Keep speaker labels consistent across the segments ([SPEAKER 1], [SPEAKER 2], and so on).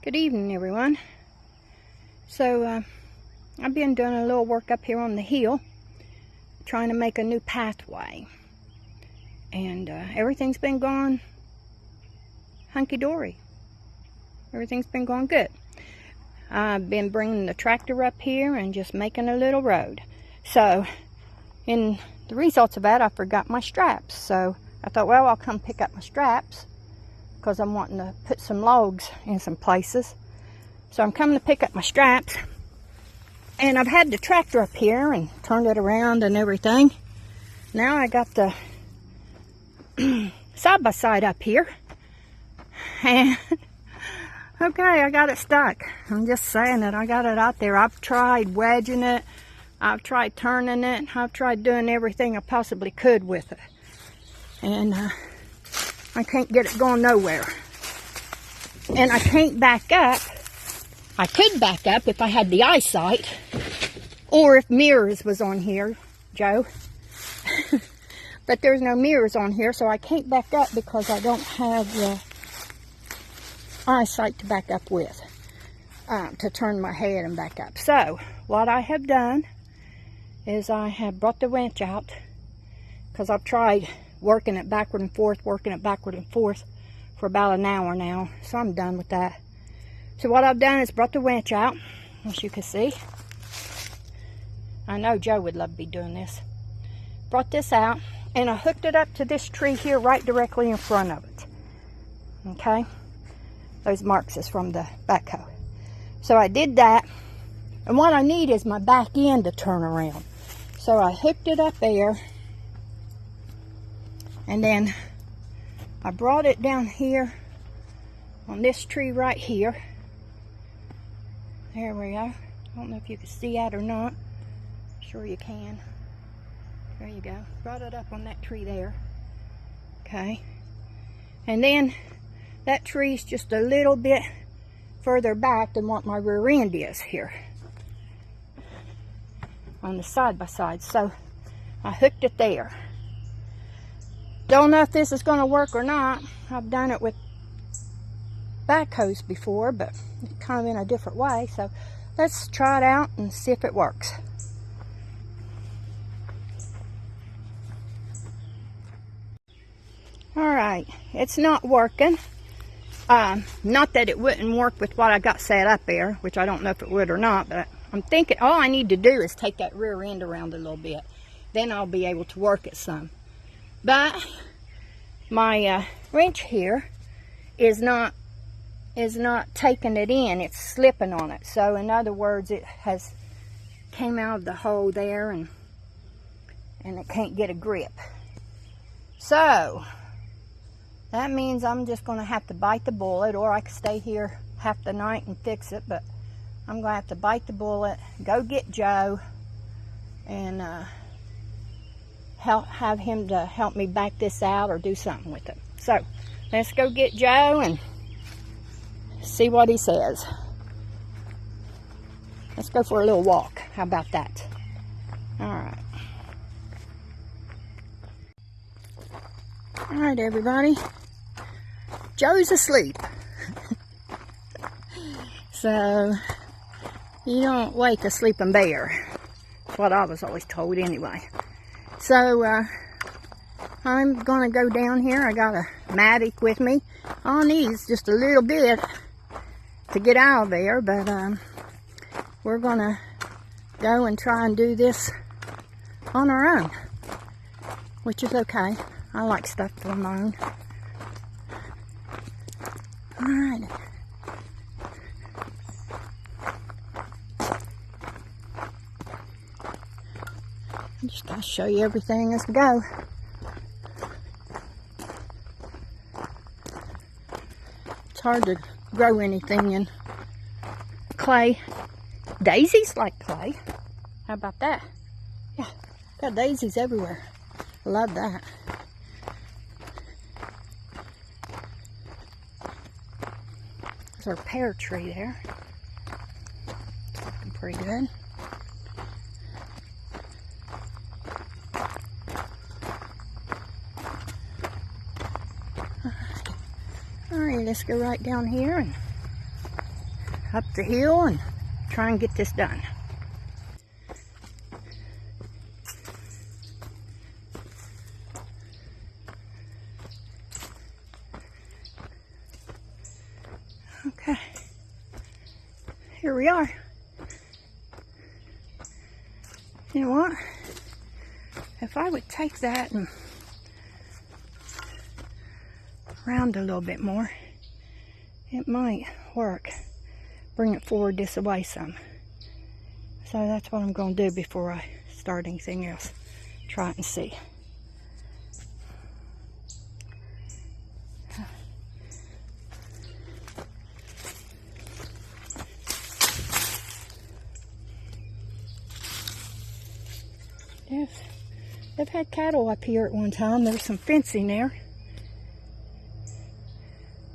[SPEAKER 1] Good evening, everyone. So I've been doing a little work up here on the hill, trying to make a new pathway, and everything's been going hunky-dory. Everything's been going good. I've been bringing the tractor up here and just making a little road. So in the results of that, I forgot my straps. So I thought, well, I'll come pick up my straps, because I'm wanting to put some logs in some places. So I'm coming to pick up my straps, and I've had the tractor up here and turned it around and everything. Now I got the side-by-side up here, and okay, I got it stuck. I'm just saying that I got it out there. I've tried wedging it, I've tried turning it, I've tried doing everything I possibly could with it, and I can't get it going nowhere. And I can't back up. I could back up if I had the eyesight, or if mirrors was on here, Joe. But there's no mirrors on here, so I can't back up because I don't have the eyesight to back up with, to turn my head and back up. So what I have done is I have brought the winch out, because I've tried working it backward and forth for about an hour now. So I'm done with that. So what I've done is brought the winch out, as you can see. I know Joe would love to be doing this. Brought this out, and I hooked it up to this tree here right directly in front of it. Okay? Those marks is from the backhoe. So I did that, and what I need is my back end to turn around. So I hooked it up there, and then I brought it down here on this tree right here. There we go. I don't know if you can see that or not. Sure you can. There you go. Brought it up on that tree there. Okay. And then that tree's just a little bit further back than what my rear end is here on the side-by-side. So I hooked it there. Don't know if this is going to work or not. I've done it with backhoes before, but kind of in a different way. So let's try it out and see if it works. Alright, it's not working. Not that it wouldn't work with what I got set up there, which I don't know if it would or not, but I'm thinking all I need to do is take that rear end around a little bit. Then I'll be able to work it some. But my wrench here is not taking it in. It's slipping on it. So in other words, it has came out of the hole there, and it can't get a grip. So that means I'm just going to have to bite the bullet, or I could stay here half the night and fix it. But I'm going to have to bite the bullet, go get Joe, and have him to help me back this out or do something with it. So let's go get Joe and see what he says. Let's go for a little walk. How about that? Alright. Alright, everybody. Joe's asleep. So you don't wake a sleeping bear. That's what I was always told anyway. So I'm going to go down here. I got a Mavic with me. All I need is just a little bit to get out of there, but we're going to go and try and do this on our own, which is okay. I like stuff on my own. Alright. I'm just going to show you everything as we go. It's hard to grow anything in clay. Daisies like clay. How about that? Yeah, got daisies everywhere. Love that. There's our pear tree there. It's looking pretty good. Alright, let's go right down here and up the hill and try and get this done. Okay, here we are. You know what? If I would take that and round a little bit more, it might work. Bring it forward this way some. So that's what I'm going to do before I start anything else. Try it and see. They've had cattle up here at one time. There was some fencing there.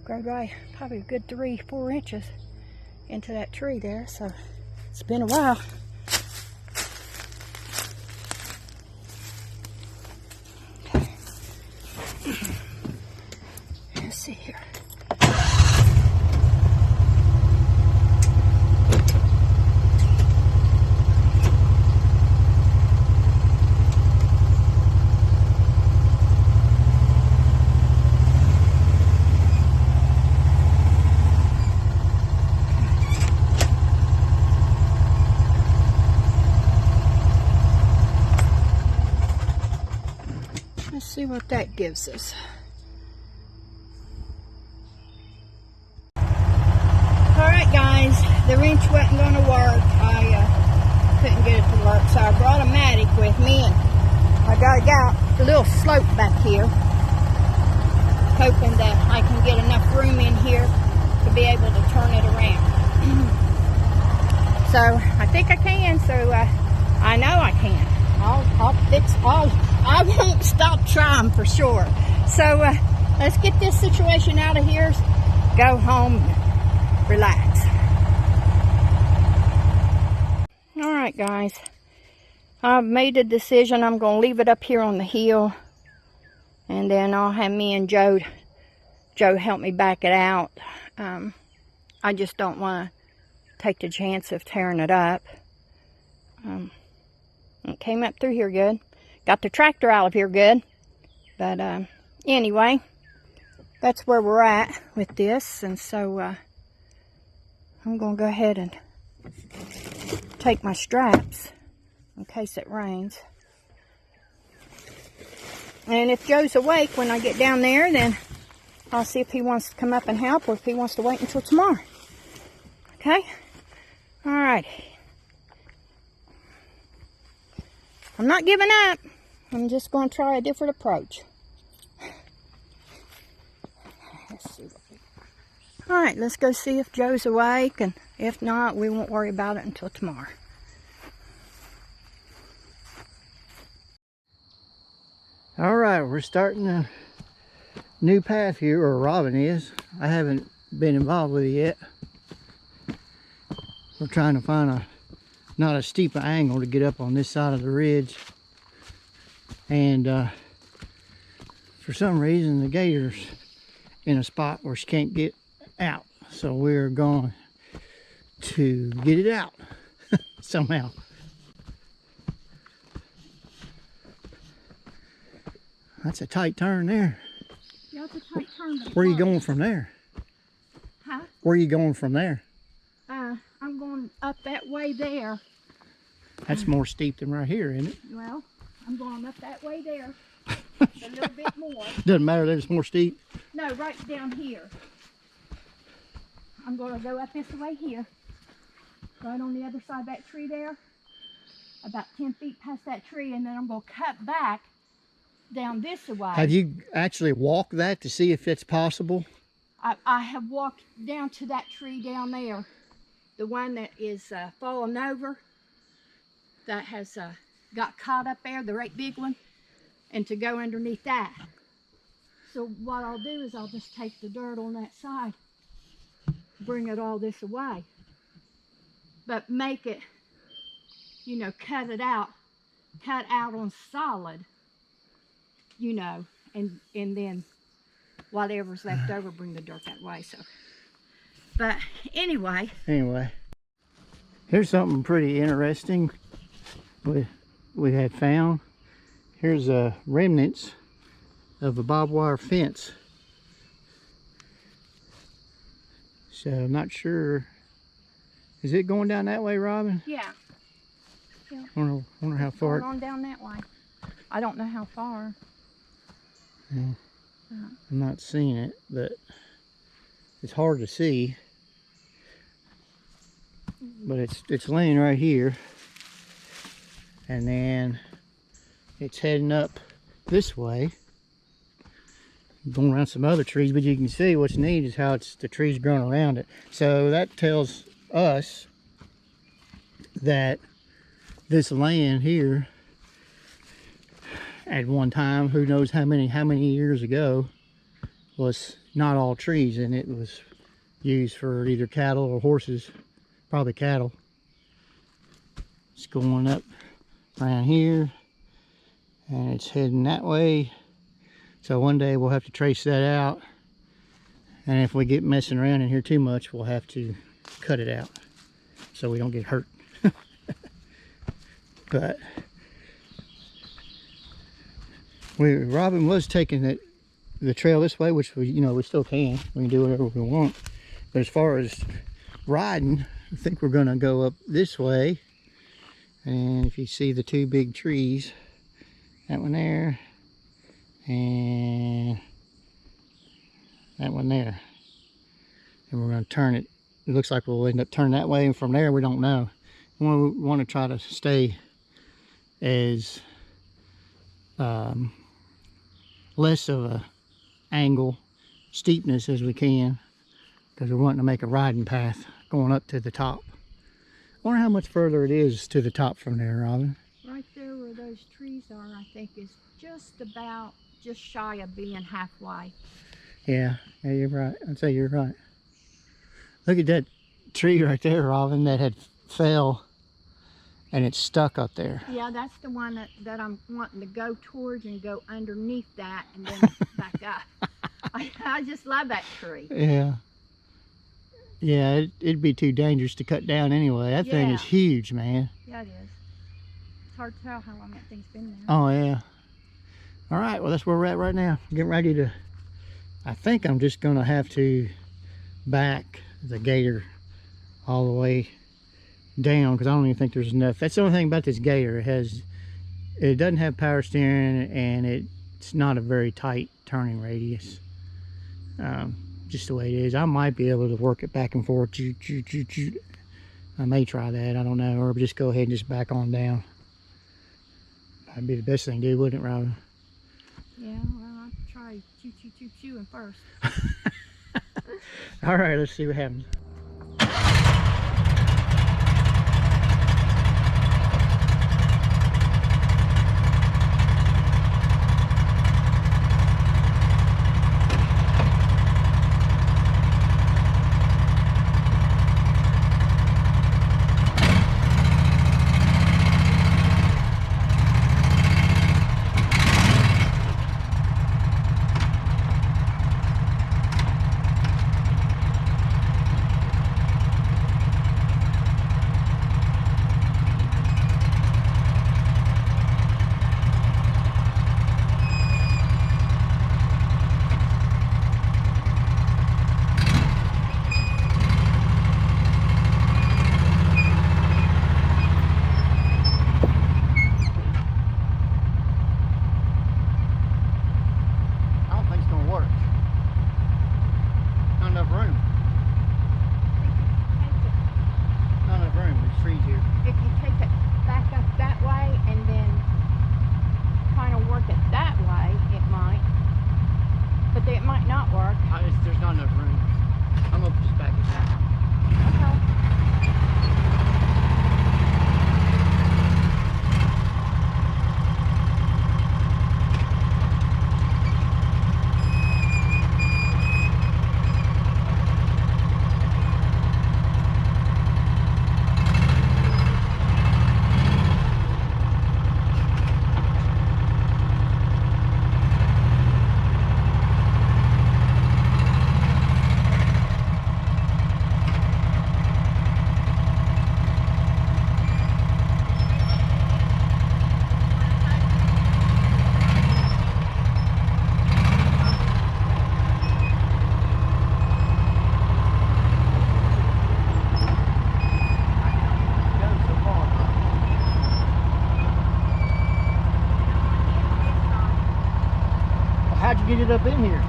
[SPEAKER 1] Growed right probably a good 3-4 inches into that tree there, so it's been a while. Okay. Let's see here. Let's see what that gives us. Alright guys, the wrench wasn't going to work. I couldn't get it to work, so I brought a Matic with me, and I got a little slope back here, hoping that I can get enough room in here to be able to turn it around. So I think I can, so I know I can. I won't stop trying for sure. So let's get this situation out of here, go home, and relax. Alright guys, I've made a decision. I'm going to leave it up here on the hill, and then I'll have me and Joe help me back it out. I just don't want to take the chance of tearing it up. It came up through here good. Got the tractor out of here good. But anyway, that's where we're at with this. And so I'm going to go ahead and take my straps in case it rains. And if Joe's awake when I get down there, then I'll see if he wants to come up and help, or if he wants to wait until tomorrow. Okay? Alright. I'm not giving up. I'm just going to try a different approach. Let's see. Alright, let's go see if Joe's awake, and if not, we won't worry about it until tomorrow.
[SPEAKER 2] Alright, we're starting a new path here, or Robin is. I haven't been involved with it yet. We're trying to find not a steep angle to get up on this side of the ridge. And for some reason the gator's in a spot where she can't get out. So we're going to get it out somehow. That's a tight turn there.
[SPEAKER 1] Yeah, it's a tight turn.
[SPEAKER 2] Where are you going from there?
[SPEAKER 1] Huh?
[SPEAKER 2] Where are you going from there?
[SPEAKER 1] I'm going up that way there.
[SPEAKER 2] That's more steep than right here, isn't it?
[SPEAKER 1] Well, I'm going up that way there. A little bit more.
[SPEAKER 2] Doesn't matter that it's more steep.
[SPEAKER 1] No, right down here. I'm going to go up this way here. Right on the other side of that tree there. About 10 feet past that tree, and then I'm going to cut back down this way.
[SPEAKER 2] Have you actually walked that to see if it's possible?
[SPEAKER 1] I have walked down to that tree down there. The one that is fallen over. That has got caught up there, the right big one. And to go underneath that. So what I'll do is I'll just take the dirt on that side, bring it all this away, but make it, you know, cut out on solid, you know, and then whatever's left over, bring the dirt that way. So But anyway.
[SPEAKER 2] Anyway, here's something pretty interesting we had found. Here's remnants of a barbed wire fence. So I'm not sure. Is it going down that way, Robin?
[SPEAKER 1] Yeah.
[SPEAKER 2] I wonder how far.
[SPEAKER 1] Going on down that way. I don't know how far.
[SPEAKER 2] Yeah. I'm not seeing it, but it's hard to see. But it's laying right here, and then it's heading up this way, going around some other trees. But you can see what's neat is how the trees growing around it. So that tells us that this land here at one time, who knows how many years ago, was not all trees, and it was used for either cattle or horses. Probably cattle. It's going up around here, and it's heading that way. So one day we'll have to trace that out, and if we get messing around in here too much, we'll have to cut it out so we don't get hurt. But Robin was taking the trail this way, which we still can. We can do whatever we want. But as far as riding, I think we're going to go up this way. And if you see the two big trees, that one there and that one there, and we're going to turn it. It looks like we'll end up turning that way, and from there we don't know. We want to try to stay as less of a angle steepness as we can, because we're wanting to make a riding path going up to the top. I wonder how much further it is to the top from there, Robin.
[SPEAKER 1] Right there where those trees are, I think, is just shy of being halfway.
[SPEAKER 2] Yeah, you're right. I'd say you're right. Look at that tree right there, Robin, that had fell, and it's stuck up there.
[SPEAKER 1] Yeah, that's the one that I'm wanting to go towards and go underneath that and then back up. I just love that tree.
[SPEAKER 2] Yeah. Yeah, it'd be too dangerous to cut down anyway. That thing is huge, man.
[SPEAKER 1] Yeah, it is. It's hard to tell how long that thing's been there.
[SPEAKER 2] Oh, yeah. All right, well, that's where we're at right now. Getting ready to, I think I'm just going to have to back the Gator all the way down, because I don't even think there's enough. That's the only thing about this Gator. It doesn't have power steering, and it's not a very tight turning radius. Just the way it is. I might be able to work it back and forth. I may try that, I don't know, or just go ahead and just back on down. That'd be the best thing to do, wouldn't it, Robin?
[SPEAKER 1] Yeah, well, I'll try chewing first.
[SPEAKER 2] All right, let's see what happens. There's not enough room. I'm gonna just back it down. get it up in here.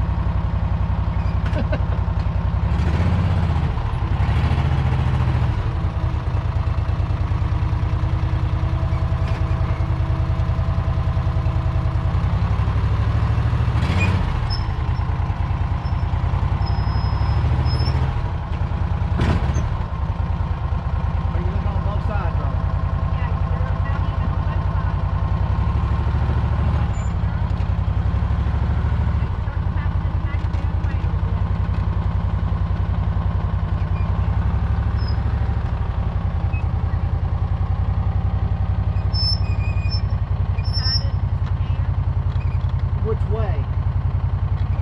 [SPEAKER 2] Which way?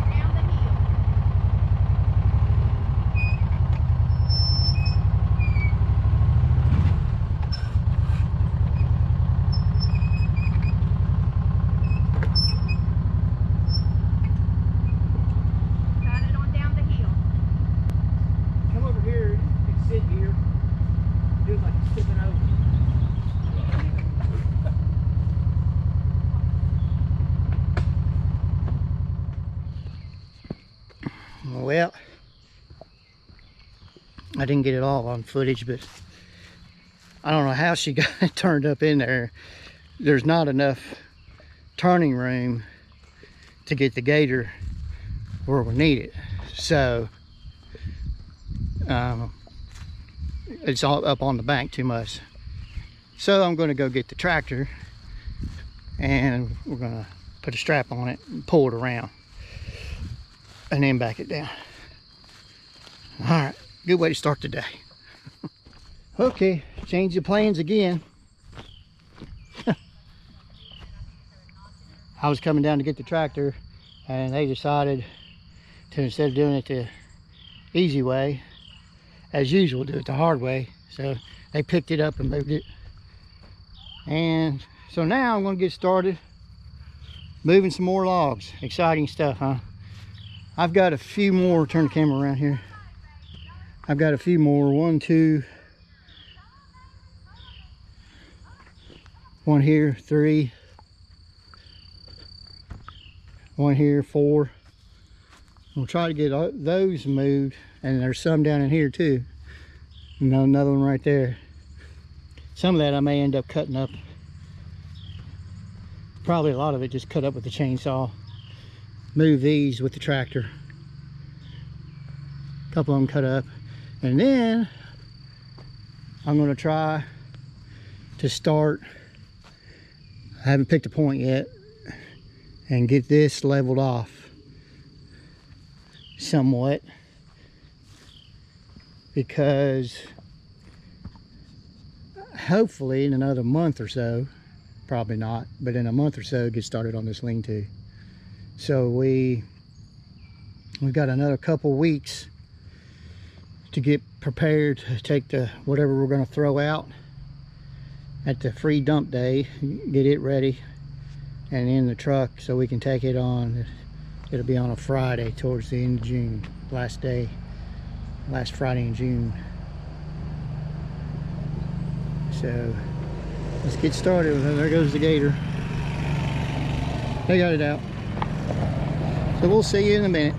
[SPEAKER 1] Down the hill. Got it on down the hill.
[SPEAKER 2] Come over here and sit here. Do it like you're stepping over. Well, I didn't get it all on footage, but I don't know how she got it turned up in there. There's not enough turning room to get the Gator where we need it. So, it's all up on the bank too much. So I'm going to go get the tractor and we're going to put a strap on it and pull it around. And then back it down. All right, good way to start the day. Okay, change the plans again. I was coming down to get the tractor and they decided to, instead of doing it the easy way, as usual, do it the hard way. So they picked it up and moved it. And so now I'm going to get started moving some more logs. Exciting stuff, huh? I've got a few more. Turn the camera around here. I've got a few more. 1, 2, 1 here, 3, 1 here, 4. We'll try to get those moved, and there's some down in here too. You know, another one right there. Some of that I may end up cutting up. Probably a lot of it just cut up with the chainsaw. Move these with the tractor. A couple of them cut up. And then I'm going to try to start, I haven't picked a point yet, and get this leveled off somewhat, because hopefully in another month or so, probably not, but in a month or so, get started on this lean-to. So we've got another couple weeks to get prepared to take the whatever we're going to throw out at the free dump day, get it ready and in the truck so we can take it on. It'll be on a Friday towards the end of June, last Friday in June. So let's get started. There goes the Gator. They got it out. So we'll see you in a minute.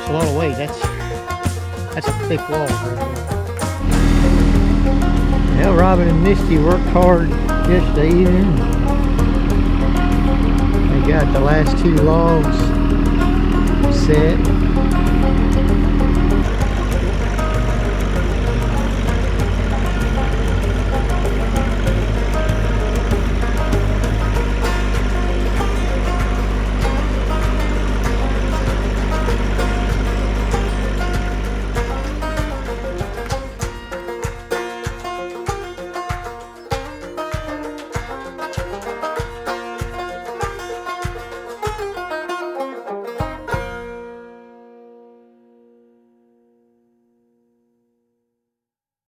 [SPEAKER 2] A lot of weight. That's a thick wall. Well, Robin and Misty worked hard yesterday evening. They We got the last two logs set.